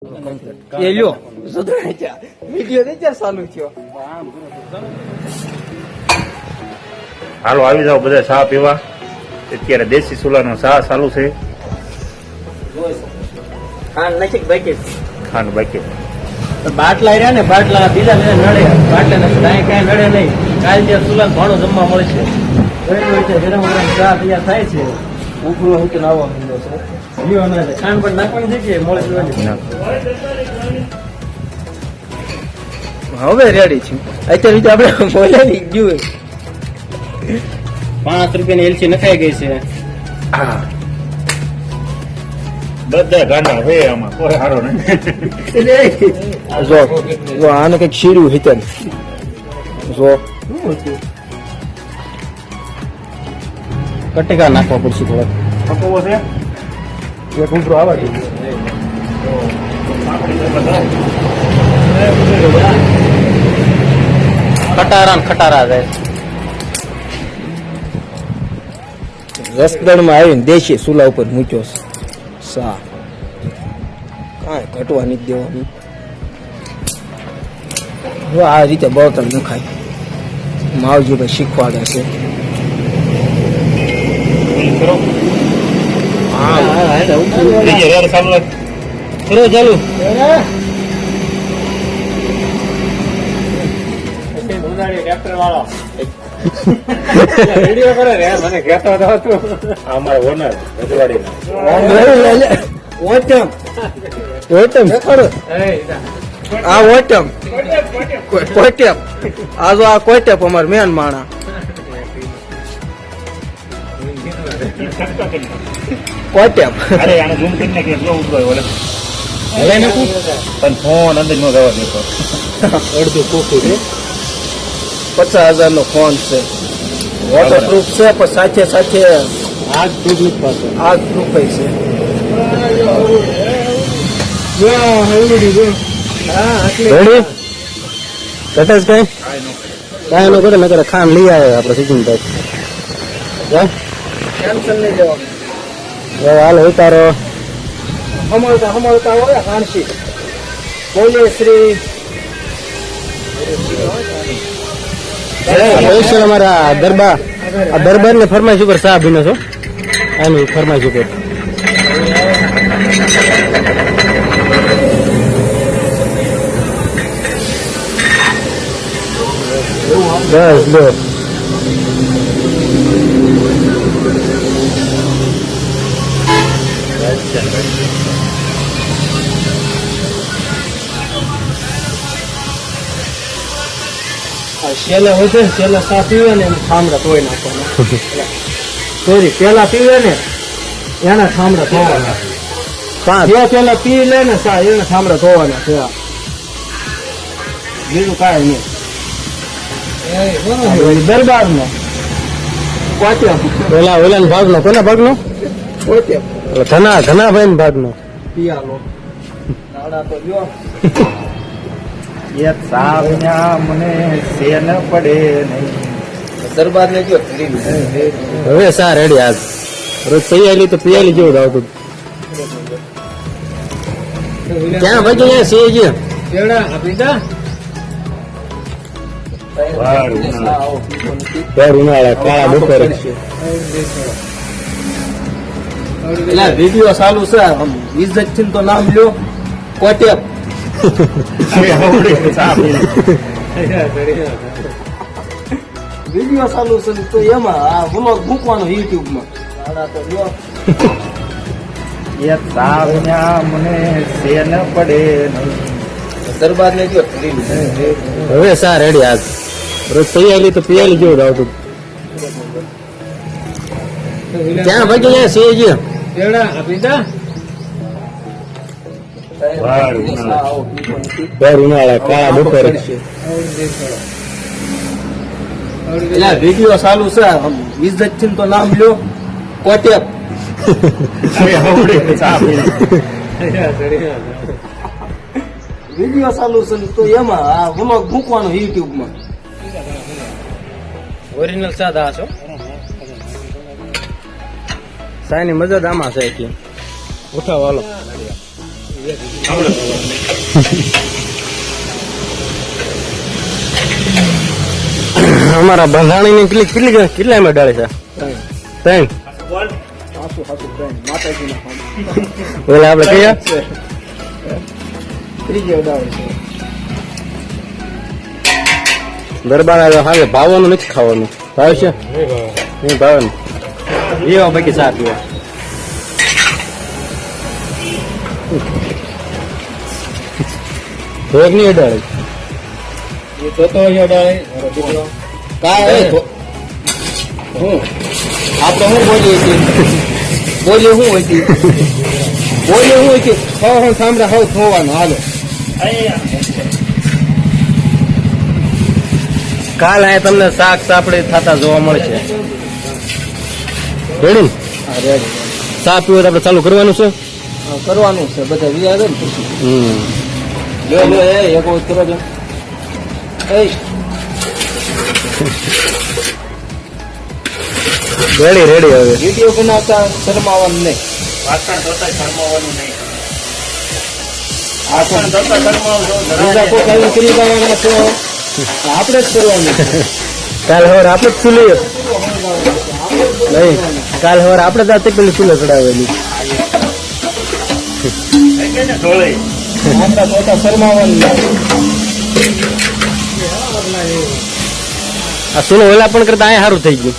એ લ્યો વિડીયો ને ચાલ ચાલુ થયો. હાલો આવી જાઓ બધા ચા પીવા. અત્યારે દેશી ચૂલાનો ચા ચાલુ છે. ખાંડ નથી બાકી, ખાંડ બાકી. બાટલા રહ્યા ને બાટલા બીજા બધા નડે, બાટલા નથી કાંઈ કાંઈ નડે નહીં. કાલ જે ચૂલા ઘણું જમવા મળશે. ગરમ ગરમ ચા તૈયાર થાય છે. ઉકળો ઉકળો આવવા માંડ્યો છે. લ્યો ના ખાંડ પણ નાખવાની છે કે મળે હવે રેડી છે. અત્યારે આપણે બોલ્યા નહીં ગયું. 5 રૂપિયાની એલચી નખાઈ ગઈ છે. બધા ગાંડા છે આમાં, કોઈ હારો નહીં. જો આને કઈક શીર્યું હિતન જો કટેકા નાખવા પડશે થોડાક. પકવો છે એક ઊંચો આવે છે. ખટારા ને ખટારા જાય. રસદણમાં આવીને દેશી ચૂલા ઉપર મૂક્યો છે. સા કાંઈ ઘટવા નથી દેવાનું. જો આ રીતે બળતણ નખાય. માવજીભાઈ શીખવાડે છે. ચાલુ ટ્રેક્ટર વાળો વિડીયો કરે રે, મને કહેતો હતો અમારા ઓનર રજવાડી ઓટમ ઓટમ આ ઓટમ કોટેપ આ જો આ કોટેપ અમાર મેન માણા કોટેપ. અરે આને ઝૂમ કરીને કે જો ઉતરો ઓલે હવે નાખું પણ ફોન અંદર નો જવા દેતો. અડધું કોકું છે. 50,000 નો ફોન છે. વોટરપ્રૂફ છે પણ સાથે સાથે આગ પ્રૂફ છે. કાંઈ નો કરે ન કરે ખાન લઈ આવે આપડે સિઝનભાઈ. ટેન્શન નહીં લેવાનું. હાલ ઉતારો હમળતા હોય કાણસી બોલે શ્રી અમારા દરબાર ને ફરમાઈશ ઉપર સાહેબ ભીનો છો. આની ફરમાઈશ ઉપર બસ લો. છેલ્લે હોય છે છેલ્લે સા પીવે ને થામડા ધોઈ નાખવાના. સોરી પેલા પીવે ને એના થામડા ધોવાના. જે પેલા પી લે ને સા એને થામડા ધોવાના છે. બીજું કાંઈ નહીં. દરબાર નો પેલા ઓલા ભાગ નો કોના ભાગ નો ઘના ભાઈ ભાગ નો પિયાલો તો જો એક સાવન્યા મને સેન પડે નહીં. દરબાર ને જો હવે સા રેડી. આજ રોજ પૈયાલી તો પિયાલી જેવું આવતું. ક્યાં ભાઈ ક્યાં છે જે ઉનાળા કાળા બપોરે વિડીયો ચાલુ છે. ઇજ્જત થી તો નામ લ્યો કોટેપ. વિડીયો ચાલુ છે તો એમાં આ વ્લોગ મૂકવાનો યુટ્યુબ માં. એક સાવન્યા મને સેન પડે નહીં. દરબાર ને જો હવે સા રેડી. આજ રોજ પૈયાલી તો પિયાલી જેવું આવતું. ક્યાં ભાઈ ક્યાં છે જે ઉનાળા કાળા બપોરે વિડીયો ચાલુ છે. ઇજ્જત થી તો નામ લ્યો કોટેપ. વિડીયો ચાલુ છે તો એમાં આ વ્લોગ મૂકવાનો યુટ્યુબ માં. ઓરિજિનલ સાદા છો સાયની મજા આમાં છે. ઉઠાવ હાલો. અમારા બંધાણી ની કેટલા એમ ડાળે છે? 3. ઓલા આપણે કયા દરબાર હાલે ભાવવાનું નથી ખાવાનું. ભાવ છે નહીં ભાવવાનું. એવા બાકી ચા પીવા. ભોગ નહીં અડાડે આપણે શું બોલીએ છીએ બોલીએ શું હોય છે સાંભળે હવે થવાનું હાલો કાલ અહીંયા તમને શાક સાપડી થતા જોવા મળશે. રેડી ને? ચા પીવું આપણે ચાલુ કરવાનું છે. કરવાનું છે બધા વિચારે ને પછી લે એક વખત કરો છો રેડી રેડી હવે વિડીયો બનાવતા શરમાવાનું નહીં. વાસણ ધોતા શરમાવાનું નહીં. વાસણ ધોતા શરમાવજો બીજા કોઈ કઈ કરી દેવાના તો આપણે જ કરવાનું છે. કાલ હવે આપણે જ ચૂલી નહીં કાલ હવે આપણે જાતે પેલી ચૂલે ચડાવેલી. ઢોળી આપણા ધોતા શરમાવાનું નહીં. આ ચૂલો ઓલા પણ કરતા અહીંયા સારું થઈ ગયું.